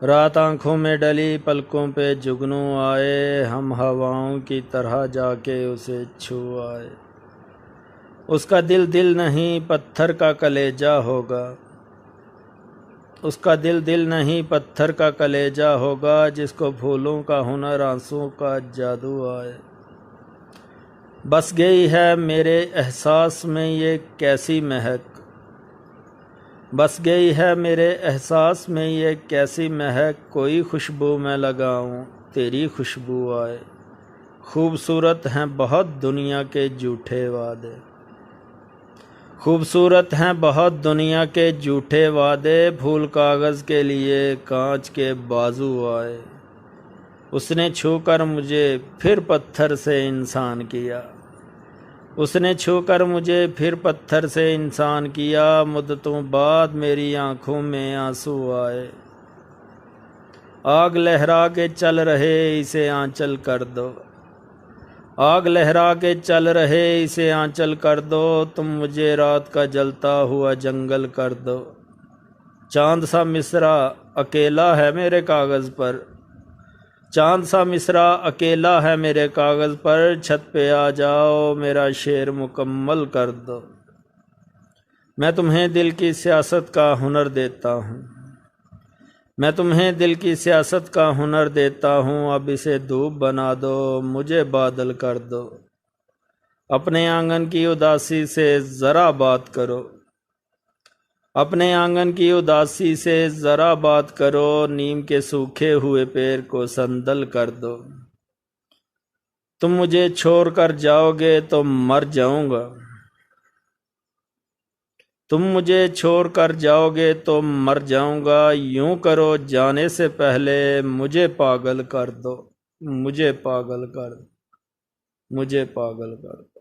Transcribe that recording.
رات آنکھوں میں ڈلی پلکوں پہ جگنو آئے، ہم ہواؤں کی طرح جا کے اسے چھو آئے۔ اس کا دل دل نہیں پتھر کا کلیجہ ہوگا، اس کا دل نہیں پتھر کا کلیجہ ہوگا، جس کو پھولوں کا ہنر آنسوں کا جادو آئے۔ بس گئی ہے میرے احساس میں یہ کیسی مہک، بس گئی ہے میرے احساس میں یہ کیسی مہک، کوئی خوشبو میں لگاؤں تیری خوشبو آئے۔ خوبصورت ہیں بہت دنیا کے جھوٹے وعدے، خوبصورت ہیں بہت دنیا کے جھوٹے وعدے، پھول کاغذ کے لیے کانچ کے بازو آئے۔ اس نے چھو کر مجھے پھر پتھر سے انسان کیا، اس نے چھو کر مجھے پھر پتھر سے انسان کیا، مدتوں بعد میری آنکھوں میں آنسو آئے۔ آگ لہرا کے چل رہے اسے آنچل کر دو، آگ لہرا کے چل رہے اسے آنچل کر دو، تم مجھے رات کا جلتا ہوا جنگل کر دو۔ چاند سا مصرع اکیلا ہے میرے کاغذ پر، چاند سا مصرع اکیلا ہے میرے کاغذ پر، چھت پہ آ جاؤ میرا شعر مکمل کر دو۔ میں تمہیں دل کی سیاست کا ہنر دیتا ہوں، میں تمہیں دل کی سیاست کا ہنر دیتا ہوں، اب اسے دھوپ بنا دو مجھے بادل کر دو۔ اپنے آنگن کی اداسی سے ذرا بات کرو، اپنے آنگن کی اداسی سے ذرا بات کرو، نیم کے سوکھے ہوئے پیر کو سندل کر دو۔ تم مجھے چھوڑ کر جاؤ گے تو مر جاؤں گا، تم مجھے چھوڑ کر جاؤ گے تو مر جاؤں گا، یوں کرو جانے سے پہلے مجھے پاگل کر دو، مجھے پاگل کر دو، مجھے پاگل کر دو۔